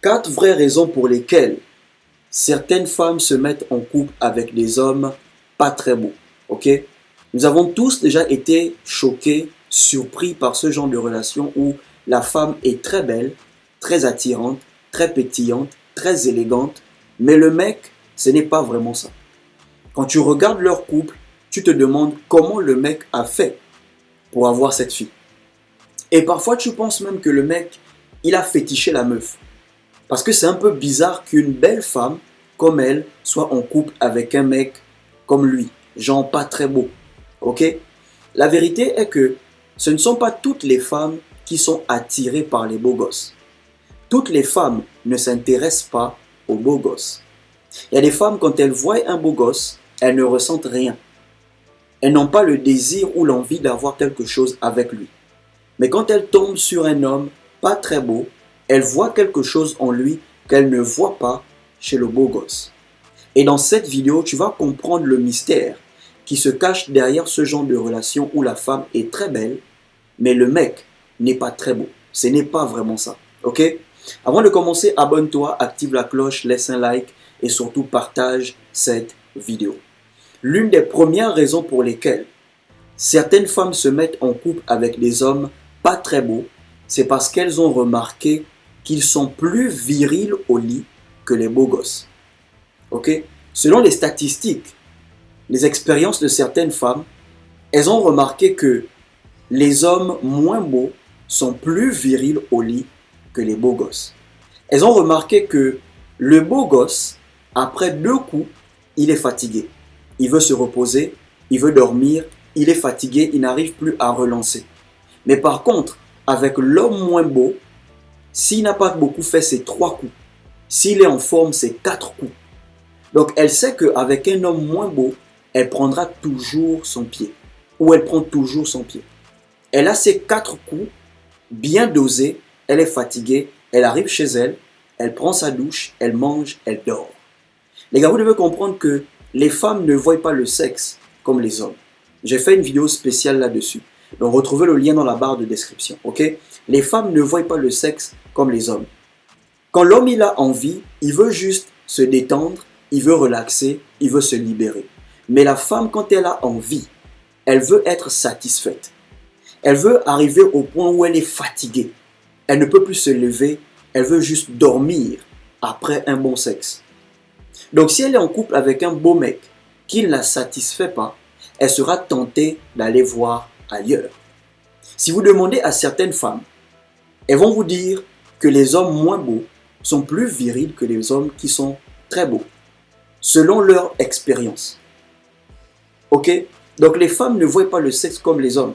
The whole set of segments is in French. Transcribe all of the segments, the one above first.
4 vraies raisons pour lesquelles certaines femmes se mettent en couple avec des hommes pas très beaux. Ok? Nous avons tous déjà été choqués, surpris par ce genre de relation où la femme est très belle, très attirante, très pétillante, très élégante, mais le mec, ce n'est pas vraiment ça. Quand tu regardes leur couple, tu te demandes comment le mec a fait pour avoir cette fille. Et parfois, tu penses même que le mec, il a fétiché la meuf. Parce que c'est un peu bizarre qu'une belle femme comme elle soit en couple avec un mec comme lui, genre pas très beau. Ok? La vérité est que ce ne sont pas toutes les femmes qui sont attirées par les beaux gosses. Toutes les femmes ne s'intéressent pas aux beaux gosses. Il y a des femmes, quand elles voient un beau gosse, elles ne ressentent rien. Elles n'ont pas le désir ou l'envie d'avoir quelque chose avec lui. Mais quand elles tombent sur un homme pas très beau, elles voient quelque chose en lui qu'elles ne voient pas chez le beau gosse. Et dans cette vidéo, tu vas comprendre le mystère qui se cache derrière ce genre de relation où la femme est très belle, mais le mec n'est pas très beau. Ce n'est pas vraiment ça. Ok? Avant de commencer, abonne-toi, active la cloche, laisse un like et surtout partage cette vidéo. L'une des premières raisons pour lesquelles certaines femmes se mettent en couple avec des hommes pas très beaux, c'est parce qu'elles ont remarqué qu'ils sont plus virils au lit que les beaux gosses. Ok? Selon les statistiques, les expériences de certaines femmes, elles ont remarqué que les hommes moins beaux sont plus virils au lit que les beaux gosses. Elles ont remarqué que le beau gosse, après 2 coups, il est fatigué. Il veut se reposer, il veut dormir, il est fatigué, il n'arrive plus à relancer. Mais par contre, avec l'homme moins beau, s'il n'a pas beaucoup fait ses 3 coups, s'il est en forme, c'est 4 coups. Donc elle sait qu'avec un homme moins beau, elle prendra toujours son pied. Ou elle prend toujours son pied. Elle a ses 4 coups, bien dosés, elle est fatiguée, elle arrive chez elle, elle prend sa douche, elle mange, elle dort. Les gars, vous devez comprendre que les femmes ne voient pas le sexe comme les hommes. J'ai fait une vidéo spéciale là-dessus. Donc retrouvez le lien dans la barre de description. Ok? Les femmes ne voient pas le sexe comme les hommes. Quand l'homme il a envie, il veut juste se détendre, il veut relaxer, il veut se libérer. Mais la femme, quand elle a envie, elle veut être satisfaite. Elle veut arriver au point où elle est fatiguée. Elle ne peut plus se lever, elle veut juste dormir après un bon sexe. Donc si elle est en couple avec un beau mec qui ne la satisfait pas, elle sera tentée d'aller voir ailleurs. Si vous demandez à certaines femmes, elles vont vous dire que les hommes moins beaux sont plus virils que les hommes qui sont très beaux, selon leur expérience. Ok? Donc les femmes ne voient pas le sexe comme les hommes.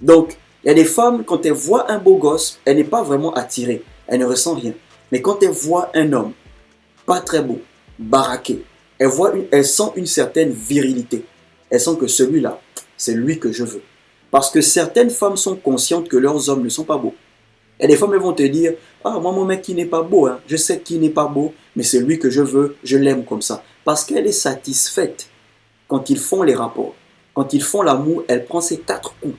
Donc il y a des femmes, quand elles voient un beau gosse, elle n'est pas vraiment attirée, elle ne ressent rien. Mais quand elles voient un homme pas très beau, baraqué, elles sentent une certaine virilité. Elles sentent que celui-là, c'est lui que je veux. Parce que certaines femmes sont conscientes que leurs hommes ne sont pas beaux. Et des femmes elles vont te dire, ah moi mon mec il n'est pas beau, hein. Je sais qu'il n'est pas beau, mais c'est lui que je veux, je l'aime comme ça. Parce qu'elle est satisfaite quand ils font les rapports. Quand ils font l'amour, elle prend ses 4 coups.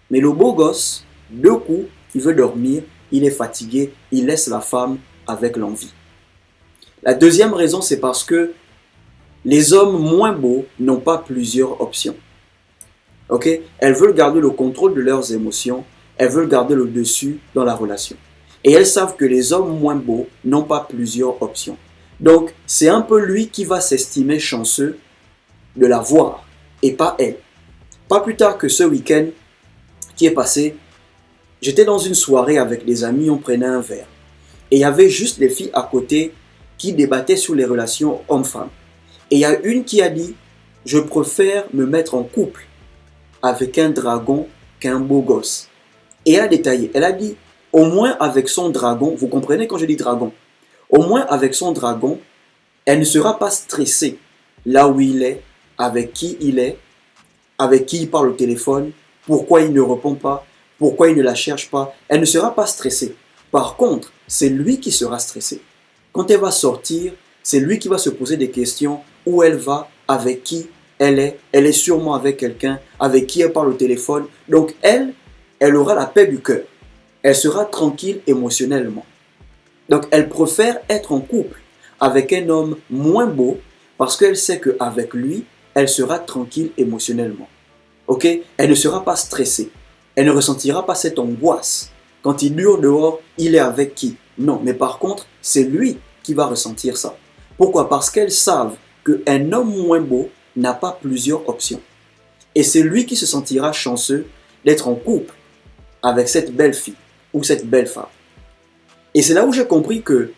Mais le beau gosse, 2 coups, il veut dormir, il est fatigué, il laisse la femme avec l'envie. La deuxième raison, c'est parce que les hommes moins beaux n'ont pas plusieurs options. Ok? Elles veulent garder le contrôle de leurs émotions, elles veulent garder le dessus dans la relation. Et elles savent que les hommes moins beaux n'ont pas plusieurs options. Donc, c'est un peu lui qui va s'estimer chanceux de la voir et pas elle. Pas plus tard que ce week-end qui est passé, j'étais dans une soirée avec des amis, on prenait un verre. Et il y avait juste des filles à côté qui débattaient sur les relations homme-femme. Et il y a une qui a dit, je préfère me mettre en couple avec un dragon qu'un beau gosse. Et elle a détaillé, elle a dit, au moins avec son dragon, vous comprenez quand je dis dragon, au moins avec son dragon, elle ne sera pas stressée là où il est, avec qui il parle au téléphone, pourquoi il ne répond pas, pourquoi il ne la cherche pas. Elle ne sera pas stressée. Par contre, c'est lui qui sera stressé. Quand elle va sortir, c'est lui qui va se poser des questions, où elle va, avec qui elle est sûrement avec quelqu'un, avec qui elle parle au téléphone. Donc elle aura la paix du cœur. Elle sera tranquille émotionnellement. Donc, elle préfère être en couple avec un homme moins beau parce qu'elle sait qu'avec lui, elle sera tranquille émotionnellement. Ok? Elle ne sera pas stressée. Elle ne ressentira pas cette angoisse. Quand il hurle dehors, il est avec qui? Non, mais par contre, c'est lui qui va ressentir ça. Pourquoi? Parce qu'elles savent qu'un homme moins beau n'a pas plusieurs options. Et c'est lui qui se sentira chanceux d'être en couple avec cette belle fille ou cette belle femme. Et c'est là où j'ai compris que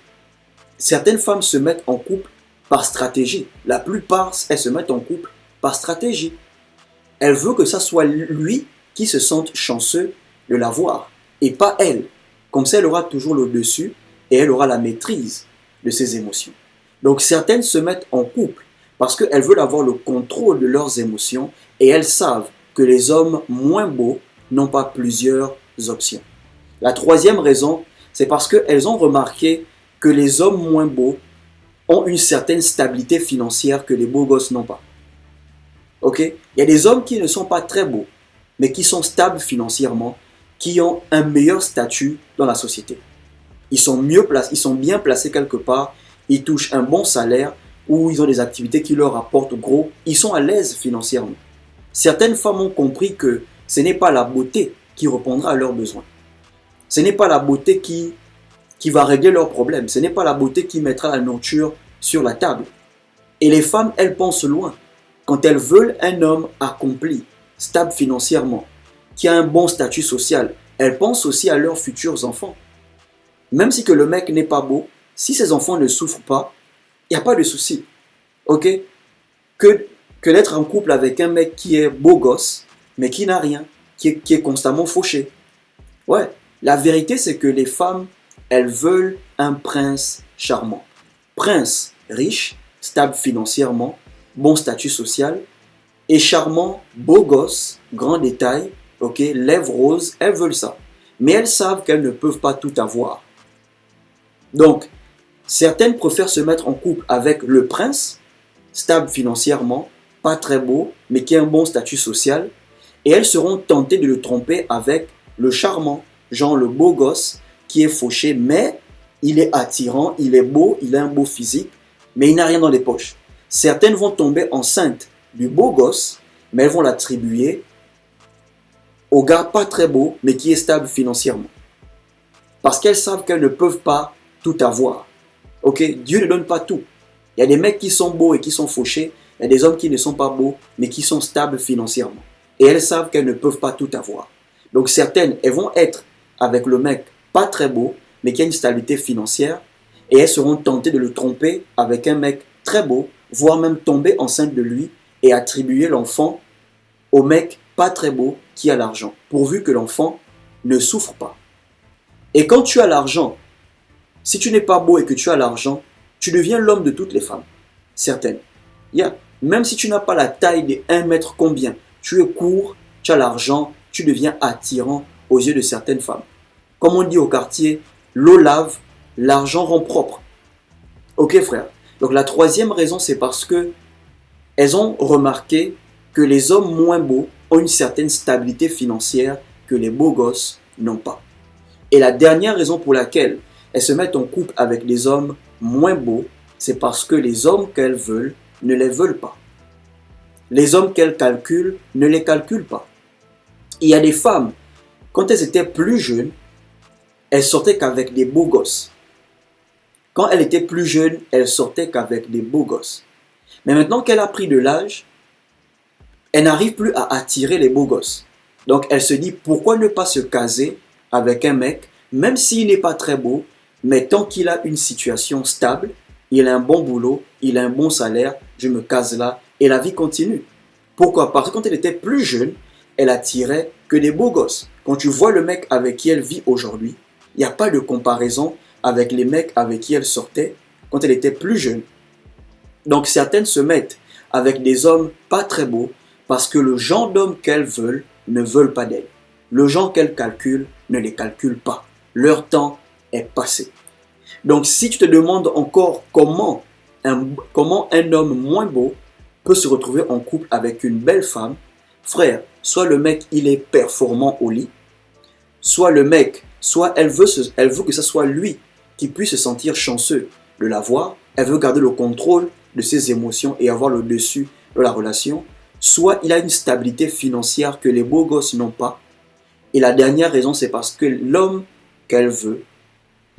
certaines femmes se mettent en couple par stratégie. La plupart, elles se mettent en couple par stratégie. Elle veut que ça soit lui qui se sente chanceux de l'avoir et pas elle. Comme ça, elle aura toujours le dessus et elle aura la maîtrise de ses émotions. Donc certaines se mettent en couple parce qu'elles veulent avoir le contrôle de leurs émotions et elles savent que les hommes moins beaux n'ont pas plusieurs options. La troisième raison, c'est parce qu'elles ont remarqué que les hommes moins beaux ont une certaine stabilité financière que les beaux gosses n'ont pas. Ok? Il y a des hommes qui ne sont pas très beaux, mais qui sont stables financièrement, qui ont un meilleur statut dans la société. Ils sont bien placés quelque part, ils touchent un bon salaire ou ils ont des activités qui leur apportent gros, ils sont à l'aise financièrement. Certaines femmes ont compris que ce n'est pas la beauté qui répondra à leurs besoins. Ce n'est pas la beauté qui va régler leurs problèmes. Ce n'est pas la beauté qui mettra la nourriture sur la table. Et les femmes, elles pensent loin. Quand elles veulent un homme accompli, stable financièrement, qui a un bon statut social, elles pensent aussi à leurs futurs enfants. Même si que le mec n'est pas beau, si ses enfants ne souffrent pas, il n'y a pas de souci. Ok? Que d'être en couple avec un mec qui est beau gosse, mais qui n'a rien, qui est constamment fauché. Ouais, la vérité c'est que les femmes, elles veulent un prince charmant. Prince riche, stable financièrement, bon statut social, et charmant, beau gosse, grand détail, ok, lèvres roses, elles veulent ça. Mais elles savent qu'elles ne peuvent pas tout avoir. Donc, certaines préfèrent se mettre en couple avec le prince, stable financièrement, pas très beau, mais qui a un bon statut social, et elles seront tentées de le tromper avec le charmant, genre le beau gosse, qui est fauché, mais il est attirant, il est beau, il a un beau physique, mais il n'a rien dans les poches. Certaines vont tomber enceintes du beau gosse, mais elles vont l'attribuer au gars pas très beau, mais qui est stable financièrement. Parce qu'elles savent qu'elles ne peuvent pas tout avoir. Ok, Dieu ne donne pas tout. Il y a des mecs qui sont beaux et qui sont fauchés, il y a des hommes qui ne sont pas beaux, mais qui sont stables financièrement. Et elles savent qu'elles ne peuvent pas tout avoir. Donc certaines, elles vont être avec le mec pas très beau, mais qui a une stabilité financière, et elles seront tentées de le tromper avec un mec très beau, voire même tomber enceinte de lui et attribuer l'enfant au mec pas très beau qui a l'argent, pourvu que l'enfant ne souffre pas. Et quand tu as l'argent, si tu n'es pas beau et que tu as l'argent, tu deviens l'homme de toutes les femmes. Certaines. Même si tu n'as pas la taille de 1 mètre combien, tu es court, tu as l'argent, tu deviens attirant aux yeux de certaines femmes. Comme on dit au quartier, l'eau lave, l'argent rend propre. Ok frère. Donc la troisième raison, c'est parce que elles ont remarqué que les hommes moins beaux ont une certaine stabilité financière que les beaux gosses n'ont pas. Et la dernière raison pour laquelle elles se mettent en couple avec des hommes moins beaux, c'est parce que les hommes qu'elles veulent ne les veulent pas. Les hommes qu'elles calculent ne les calculent pas. Il y a des femmes, quand elles étaient plus jeunes, elles sortaient qu'avec des beaux gosses. Quand elle était plus jeune, elle sortait qu'avec des beaux gosses. Mais maintenant qu'elle a pris de l'âge, elle n'arrive plus à attirer les beaux gosses. Donc elle se dit, pourquoi ne pas se caser avec un mec, même s'il n'est pas très beau, mais tant qu'il a une situation stable, il a un bon boulot, il a un bon salaire, je me case là et la vie continue. Pourquoi? Parce que quand elle était plus jeune, elle attirait que des beaux gosses. Quand tu vois le mec avec qui elle vit aujourd'hui, il n'y a pas de comparaison avec les mecs avec qui elle sortait quand elle était plus jeune. Donc certaines se mettent avec des hommes pas très beaux parce que le genre d'hommes qu'elles veulent ne veulent pas d'elles. Le genre qu'elles calculent ne les calcule pas. Leur temps est passé. Donc si tu te demandes encore comment un homme moins beau peut se retrouver en couple avec une belle femme, frère, soit le mec il est performant au lit, soit le mec, soit elle veut que ce soit lui qui puisse se sentir chanceux de l'avoir, elle veut garder le contrôle de ses émotions et avoir le dessus de la relation, soit il a une stabilité financière que les beaux gosses n'ont pas. Et la dernière raison, c'est parce que l'homme qu'elle veut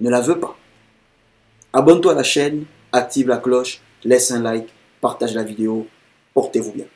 ne la veut pas. Abonne-toi à la chaîne, active la cloche, laisse un like, partage la vidéo, portez-vous bien.